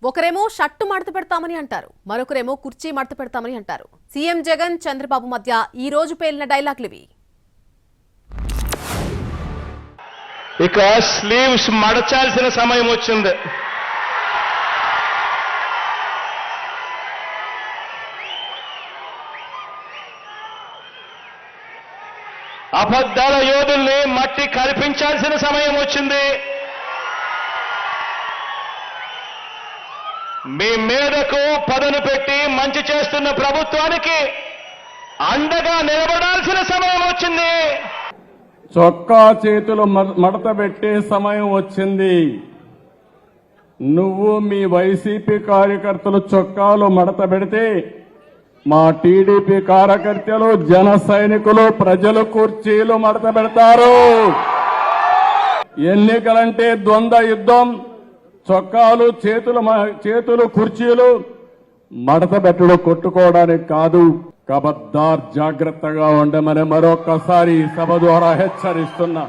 ఒకరేమో షట్టు మడత పెడతామని అంటారు, మరొకరేమో కుర్చీ మడత పెడతామని అంటారు. సీఎం జగన్ చంద్రబాబు మధ్య ఈ రోజు పేలిన డైలాగులివి. ఇక స్లీవ్స్ మడచాల్సిన సమయం వచ్చింది. అబద్ధాల యోధుల్ని మట్టి కల్పించాల్సిన సమయం వచ్చింది. మీ మీదకు పదను పెట్టి మంచి చేస్తున్న ప్రభుత్వానికి అండగా నిలబడాల్సిన సమయం వచ్చింది. చొక్కా చేతులు మడత పెట్టే సమయం వచ్చింది. నువ్వు మీ వైసీపీ కార్యకర్తలు చొక్కాలు మడత పెడితే మా టీడీపీ కార్యకర్తలు జన సైనికులు ప్రజలు కుర్చీలు మడత పెడతారు. ఎన్నికలంటే ద్వంద్వ యుద్ధం. చొక్కాలు చేతులు కుర్చీలు మడత పెట్టడం కొట్టుకోవడానికి కాదు. కబద్దార్ జాగ్రత్తగా ఉండమని మరొక్కసారి సభ ద్వారా హెచ్చరిస్తున్నా.